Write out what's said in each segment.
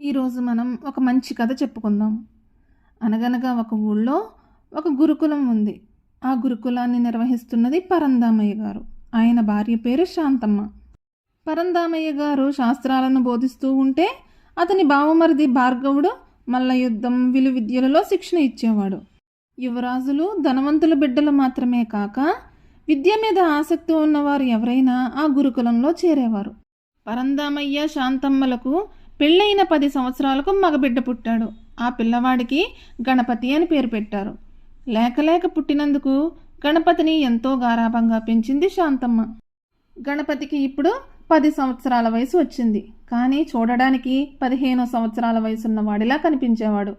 ఈరోజు మనం ఒక మంచి కథ చెప్పుకుందాం. అనగనగా ఒక ఊళ్ళో ఒక గురుకులం ఉంది. ఆ గురుకులాన్ని నిర్వహిస్తున్నది పరంధామయ్య గారు. ఆయన భార్య పేరు శాంతమ్మ. పరంధామయ్య గారు శాస్త్రాలను బోధిస్తూ ఉంటే అతని బావమరిది భార్గవుడు మల్ల యుద్ధం, విలువిద్యలలో శిక్షణ ఇచ్చేవాడు. యువరాజులు, ధనవంతుల బిడ్డలు మాత్రమే కాక విద్య మీద ఆసక్తి ఉన్నవారు ఎవరైనా ఆ గురుకులంలో చేరేవారు. పరంధామయ్య, శాంతమ్మలకు పెళ్ళైన 10 సంవత్సరాలకు మగబిడ్డ పుట్టాడు. ఆ పిల్లవాడికి గణపతి అని పేరు పెట్టారు. లేక పుట్టినందుకు గణపతిని ఎంతో గారాబంగా పెంచింది శాంతమ్మ. గణపతికి ఇప్పుడు 10 సంవత్సరాల వయసు వచ్చింది. కానీ చూడడానికి 15 సంవత్సరాల వయసున్న వాడిలా కనిపించేవాడు.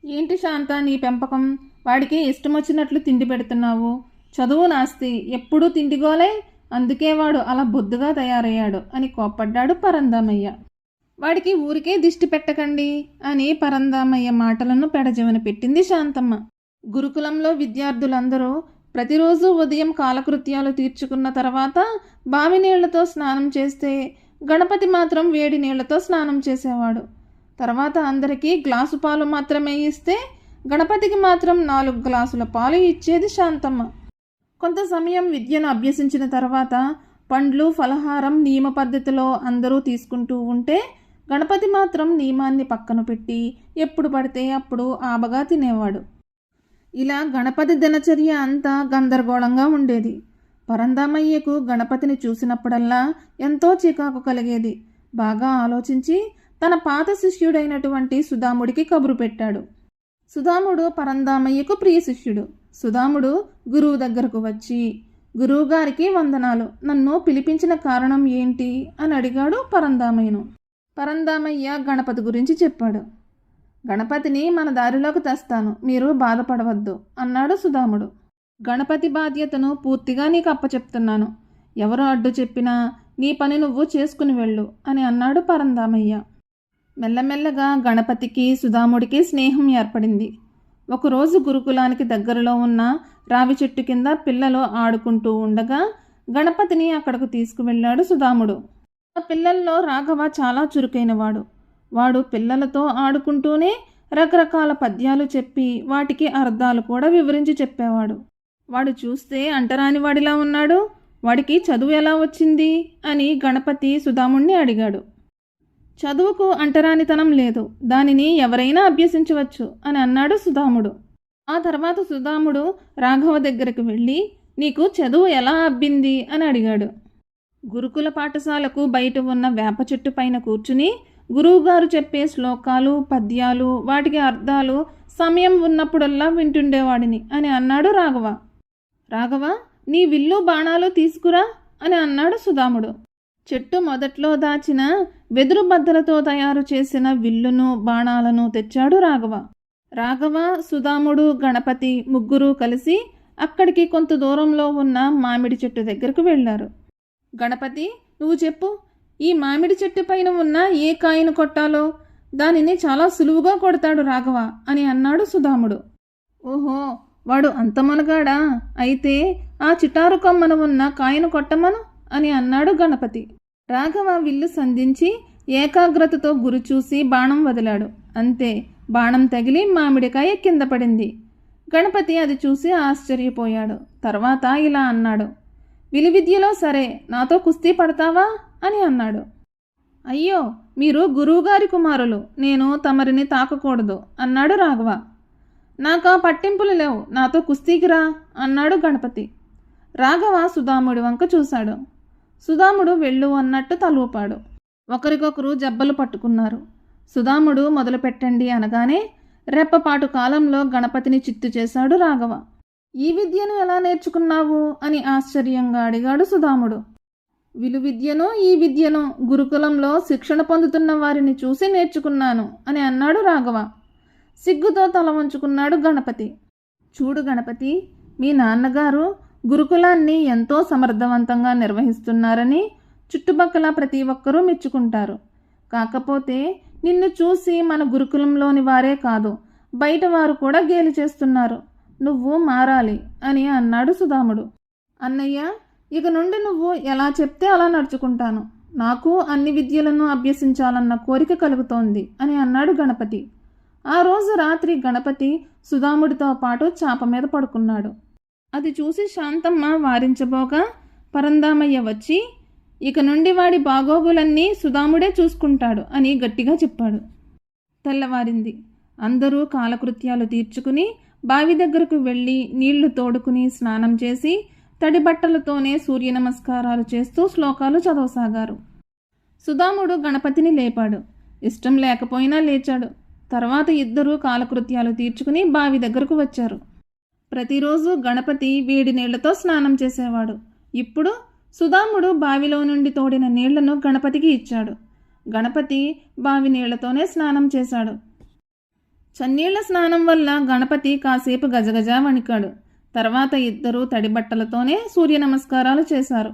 ఏంటి శాంత, నీ పెంపకం? వాడికి ఇష్టమొచ్చినట్లు తిండి పెడుతున్నావు. చదువు నాస్తి, ఎప్పుడూ తిండిగోలే, అందుకే వాడు అలా బొద్దుగా తయారయ్యాడు అని కోప్పడ్డాడు పరంధామయ్య. వాడికి ఊరికే దిష్టి పెట్టకండి అని పరంధామయ్య మాటలను పెడజెవన పెట్టింది శాంతమ్మ. గురుకులంలో విద్యార్థులందరూ ప్రతిరోజు ఉదయం కాలకృత్యాలు తీర్చుకున్న తర్వాత బావి నీళ్లతో స్నానం చేస్తే గణపతి మాత్రం వేడి నీళ్లతో స్నానం చేసేవాడు. తర్వాత అందరికీ గ్లాసు పాలు మాత్రమే ఇస్తే గణపతికి మాత్రం 4 గ్లాసుల పాలు ఇచ్చేది శాంతమ్మ. కొంత సమయం విద్యను అభ్యసించిన తర్వాత పండ్లు, ఫలహారం నియమ పద్ధతిలో అందరూ తీసుకుంటూ ఉంటే గణపతి మాత్రం నియమాన్ని పక్కన పెట్టి ఎప్పుడు పడితే అప్పుడు ఆబగా తినేవాడు. ఇలా గణపతి దినచర్య అంతా గందరగోళంగా ఉండేది. పరంధామయ్యకు గణపతిని చూసినప్పుడల్లా ఎంతో చికాకు కలిగేది. బాగా ఆలోచించి తన పాత శిష్యుడైనటువంటి సుధాముడికి కబురు పెట్టాడు. సుధాముడు పరంధామయ్యకు ప్రియ శిష్యుడు. సుధాముడు గురువు దగ్గరకు వచ్చి, గురువుగారికి వందనాలు, నన్ను పిలిపించిన కారణం ఏంటి అని అడిగాడు పరంధామయ్యను. పరంధామయ్య గణపతి గురించి చెప్పాడు. గణపతిని మన దారిలోకి తెస్తాను, మీరు బాధపడవద్దు అన్నాడు సుధాముడు. గణపతి బాధ్యతను పూర్తిగా నీకు అప్పచెప్తున్నాను. ఎవరు అడ్డు చెప్పినా నీ పని నువ్వు చేసుకుని వెళ్ళు అని అన్నాడు పరంధామయ్య. మెల్లమెల్లగా గణపతికి సుధాముడికి స్నేహం ఏర్పడింది. ఒకరోజు గురుకులానికి దగ్గరలో ఉన్న రావి చెట్టు కింద పిల్లలు ఆడుకుంటూ ఉండగా గణపతిని అక్కడకు తీసుకువెళ్ళాడు సుధాముడు. ఆ పిల్లల్లో రాఘవ చాలా చురుకైనవాడు. వాడు పిల్లలతో ఆడుకుంటూనే రకరకాల పద్యాలు చెప్పి వాటికి అర్థాలు కూడా వివరించి చెప్పేవాడు. వాడు చూస్తే అంటరాని వాడిలా ఉన్నాడు. వాడికి చదువు ఎలా వచ్చింది అని గణపతి సుధాముడిని అడిగాడు. చదువుకు అంటరానితనం లేదు, దానిని ఎవరైనా అభ్యసించవచ్చు అని అన్నాడు సుధాముడు. ఆ తర్వాత సుధాముడు రాఘవ దగ్గరకు వెళ్ళి, నీకు చదువు ఎలా అబ్బింది అని అడిగాడు. గురుకుల పాఠశాలకు బయట ఉన్న వేప చెట్టు పైన కూర్చుని గురువుగారు చెప్పే శ్లోకాలు, పద్యాలు, వాటికి అర్థాలు సమయం ఉన్నప్పుడల్లా వింటుండేవాడిని అని అన్నాడు రాఘవ. రాఘవ, నీ విల్లు, బాణాలు తీసుకురా అని అన్నాడు సుధాముడు. చెట్టు మొదట్లో దాచిన వెదురు బద్దలతో తయారు చేసిన విల్లును, బాణాలను తెచ్చాడు రాఘవ. రాఘవ, సుధాముడు, గణపతి ముగ్గురు కలిసి అక్కడికి కొంత దూరంలో ఉన్న మామిడి చెట్టు దగ్గరకు వెళ్ళారు. గణపతి, నువ్వు చెప్పు, ఈ మామిడి చెట్టు పైన ఉన్న ఏ కాయను కొట్టాలో? దానిని చాలా సులువుగా కొడతాడు రాఘవ అని అన్నాడు సుధాముడు. ఓహో, వాడు అంత మనగాడా? అయితే ఆ చిటారు కొమ్మన ఉన్న కాయను కొట్టమను అని అన్నాడు గణపతి. రాఘవ విల్లు సంధించి ఏకాగ్రతతో గురి చూసి బాణం వదిలాడు. అంతే, బాణం తగిలి మామిడికాయ కింద పడింది. గణపతి అది చూసి ఆశ్చర్యపోయాడు. తర్వాత ఇలా అన్నాడు, విలువిద్యలో సరే, నాతో కుస్తీ పడతావా అని అన్నాడు. అయ్యో, మీరు గురువుగారి కుమారులు, నేను తమరిని తాకకూడదు అన్నాడు రాఘవ. నాకా పట్టింపులు లేవు, నాతో కుస్తీకి రా అన్నాడు గణపతి. రాఘవ సుధాముడి వంక చూశాడు. సుధాముడు వెళ్ళు అన్నట్టు తలూపాడు. ఒకరికొకరు జబ్బలు పట్టుకున్నారు. సుధాముడు మొదలు పెట్టండి అనగానే రెప్పపాటు కాలంలో గణపతిని చిత్తు చేశాడు రాఘవ. ఈ విద్యను ఎలా నేర్చుకున్నావు అని ఆశ్చర్యంగా అడిగాడు సుధాముడు. విలువిద్యను, ఈ విద్యను గురుకులంలో శిక్షణ పొందుతున్న వారిని చూసి నేర్చుకున్నాను అని అన్నాడు రాఘవ. సిగ్గుతో తల వంచుకున్నాడు గణపతి. చూడు గణపతి, మీ నాన్నగారు గురుకులాన్ని ఎంతో సమర్థవంతంగా నిర్వహిస్తున్నారని చుట్టుపక్కల ప్రతి ఒక్కరూ మెచ్చుకుంటారు. కాకపోతే నిన్ను చూసి మన గురుకులంలోని వారే కాదు, బయట వారు కూడా గేలి చేస్తున్నారు. నువ్వు మారాలి అని అన్నాడు సుధాముడు. అన్నయ్య, ఇక నుండి నువ్వు ఎలా చెప్తే అలా నడుచుకుంటాను. నాకు అన్ని విద్యలను అభ్యసించాలన్న కోరిక కలుగుతోంది అని అన్నాడు గణపతి. ఆ రోజు రాత్రి గణపతి సుధాముడితో పాటు చాప మీద పడుకున్నాడు. అది చూసి శాంతమ్మ వారించబోగా పరందామయ్య వచ్చి, ఇక నుండి వాడి బాగోగులన్నీ సుధాముడే చూసుకుంటాడు అని గట్టిగా చెప్పాడు. తెల్లవారింది. అందరూ కాలకృత్యాలు తీర్చుకుని బావి దగ్గరకు వెళ్ళి నీళ్లు తోడుకుని స్నానం చేసి తడి బట్టలతోనే సూర్య నమస్కారాలు చేస్తూ శ్లోకాలు చదవసాగారు. సుధాముడు గణపతిని లేపాడు. ఇష్టం లేకపోయినా లేచాడు. తర్వాత ఇద్దరూ కాలకృత్యాలు తీర్చుకుని బావి దగ్గరకు వచ్చారు. ప్రతిరోజు గణపతి వేడి నీళ్లతో స్నానం చేసేవాడు. ఇప్పుడు సుధాముడు బావిలో నుండి తోడిన నీళ్లను గణపతికి ఇచ్చాడు. గణపతి బావి నీళ్లతోనే స్నానం చేశాడు. చన్నీళ్ల స్నానం వల్ల గణపతి కాసేపు గజగజ వణికాడు. తర్వాత ఇద్దరూ తడి బట్టలతోనే సూర్య నమస్కారాలు చేశారు.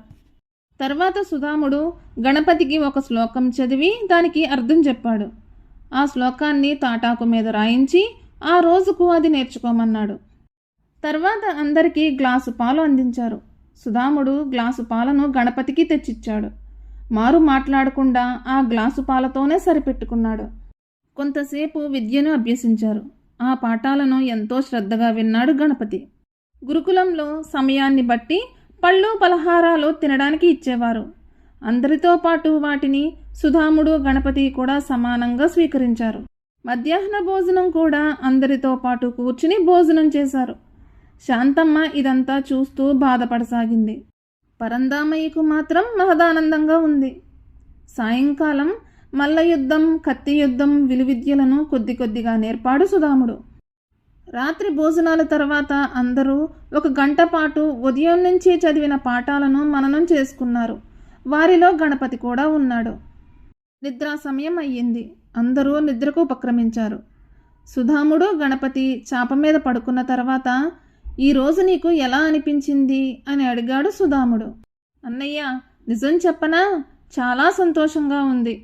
తర్వాత సుధాముడు గణపతికి ఒక శ్లోకం చదివి దానికి అర్థం చెప్పాడు. ఆ శ్లోకాన్ని తాటాకు మీద రాయించి ఆ రోజుకు అది నేర్చుకోమన్నాడు. తర్వాత అందరికీ గ్లాసు పాలు అందించారు. సుధాముడు గ్లాసు పాలను గణపతికి తెచ్చిచ్చాడు. మారు మాట్లాడకుండా ఆ గ్లాసు పాలతోనే సరిపెట్టుకున్నాడు. కొంతసేపు విద్యను అభ్యసించారు. ఆ పాఠాలను ఎంతో శ్రద్ధగా విన్నాడు గణపతి. గురుకులంలో సమయాన్ని బట్టి పళ్ళు పలహారాలు తినడానికి ఇచ్చేవారు. అందరితో పాటు వాటిని సుధాముడు గణపతి కూడా సమానంగా స్వీకరించారు. మధ్యాహ్న భోజనం కూడా అందరితో పాటు కూర్చుని భోజనం చేశారు. శాంతమ్మ ఇదంతా చూస్తూ బాధపడసాగింది. పరందామయ్యకు మాత్రం మహదానందంగా ఉంది. సాయంకాలం మల్ల యుద్ధం, కత్తి యుద్ధం, విలువిద్యలను కొద్ది కొద్దిగా నేర్పాడు సుధాముడు. రాత్రి భోజనాల తర్వాత అందరూ 1 గంట పాటు ఉదయం నుంచి చదివిన పాఠాలను మననం చేసుకున్నారు. వారిలో గణపతి కూడా ఉన్నాడు. నిద్రా సమయం అయ్యింది. అందరూ నిద్రకు ఉపక్రమించారు. సుధాముడు గణపతి చాప మీద పడుకున్న తర్వాత, ఈరోజు నీకు ఎలా అనిపించింది అని అడిగాడు సుధాముడు. అన్నయ్య, నిజం చెప్పనా, చాలా సంతోషంగా ఉంది.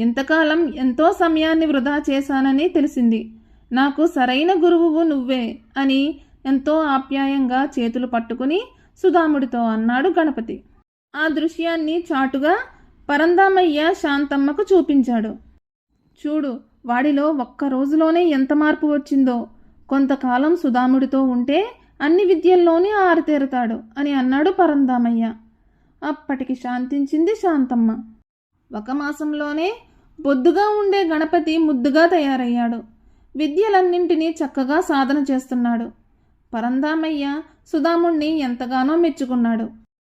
ఇంతకాలం ఎంతో సమయాన్ని వృధా చేశానని తెలిసింది. నాకు సరైన గురువువు నువ్వే అని ఎంతో ఆప్యాయంగా చేతులు పట్టుకుని సుధాముడితో అన్నాడు గణపతి. ఆ దృశ్యాన్ని చాటుగా పరందామయ్య శాంతమ్మకు చూపించాడు. చూడు, వాడిలో ఒక్క రోజులోనే ఎంత మార్పు వచ్చిందో. కొంతకాలం సుధాముడితో ఉంటే అన్ని విద్యల్లోనే ఆరితేరుతాడు అని అన్నాడు పరందామయ్య. అప్పటికి శాంతించింది శాంతమ్మ. 1 మాసంలోనే బొద్దుగా ఉండే గణపతి ముద్దుగా తయారయ్యాడు. విద్యలన్నింటినీ చక్కగా సాధన చేస్తున్నాడు. పరందామయ్య సుధాముణ్ణి ఎంతగానో మెచ్చుకున్నాడు.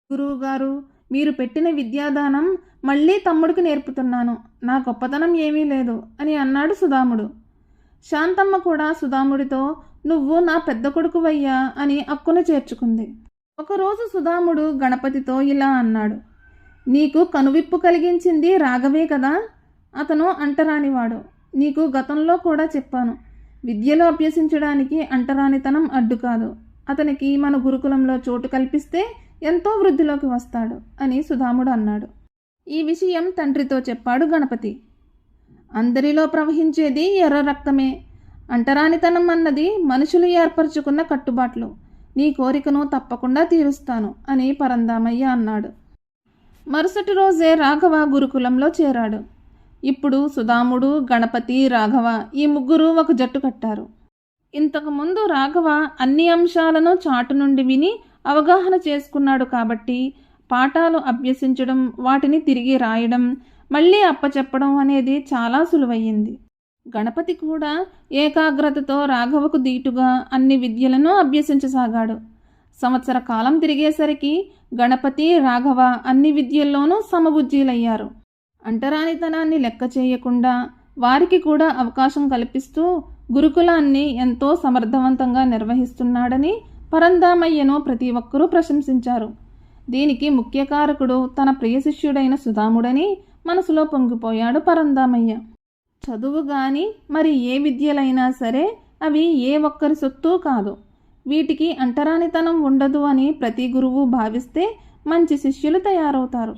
గురువుగారు, మీరు పెట్టిన విద్యాదానం మళ్ళీ తమ్ముడికి నేర్పుతున్నాను. నా గొప్పతనం ఏమీ లేదు అని అన్నాడు సుధాముడు. శాంతమ్మ కూడా సుధాముడితో, నువ్వు నా పెద్ద కొడుకువయ్యా అని అక్కున చేర్చుకుంది. ఒకరోజు సుధాముడు గణపతితో ఇలా అన్నాడు. నీకు కనువిప్పు కలిగించింది రాఘవే కదా. అతను అంటరానివాడు. నీకు గతంలో కూడా చెప్పాను. విద్యలో అభ్యసించడానికి అంటరానితనం అడ్డు కాదు. అతనికి మన గురుకులంలో చోటు కల్పిస్తే ఎంతో వృద్ధిలోకి వస్తాడు అని సుధాముడు అన్నాడు. ఈ విషయం తండ్రితో చెప్పాడు గణపతి. అందరిలో ప్రవహించేది ఎర్ర రక్తమే. అంటరానితనం అన్నది మనుషులు ఏర్పరచుకున్న కట్టుబాట్లు. నీ కోరికను తప్పకుండా తీరుస్తాను అని పరందామయ్య అన్నాడు. మరుసటి రోజే రాఘవ గురుకులంలో చేరాడు. ఇప్పుడు సుధాముడు, గణపతి, రాఘవ ఈ ముగ్గురు ఒక జట్టు కట్టారు. ఇంతకుముందు రాఘవ అన్ని అంశాలను చాటు నుండి విని అవగాహన చేసుకున్నాడు కాబట్టి పాఠాలు అభ్యసించడం, వాటిని తిరిగి రాయడం, మళ్ళీ అప్పచెప్పడం అనేది చాలా సులువయ్యింది. గణపతి కూడా ఏకాగ్రతతో రాఘవకు దీటుగా అన్ని విద్యలను అభ్యసించసాగాడు. సంవత్సర కాలం తిరిగేసరికి గణపతి, రాఘవ అన్ని విద్యల్లోనూ సమబుజ్జీలయ్యారు. అంటరానితనాన్ని లెక్క చేయకుండా వారికి కూడా అవకాశం కల్పిస్తూ గురుకులాన్ని ఎంతో సమర్థవంతంగా నిర్వహిస్తున్నాడని పరందామయ్యను ప్రతి ఒక్కరూ ప్రశంసించారు. దీనికి ముఖ్య కారకుడు తన ప్రియ శిష్యుడైన సుధాముడని మనసులో పొంగిపోయాడు పరందామయ్య. చదువు గాని మరి ఏ విద్యలైనా సరే అవి ఏ ఒక్కరి సొత్తు కాదు. వీటికి అంటరానితనం ఉండదు అని ప్రతి గురువు భావిస్తే మంచి శిష్యులు తయారవుతారు.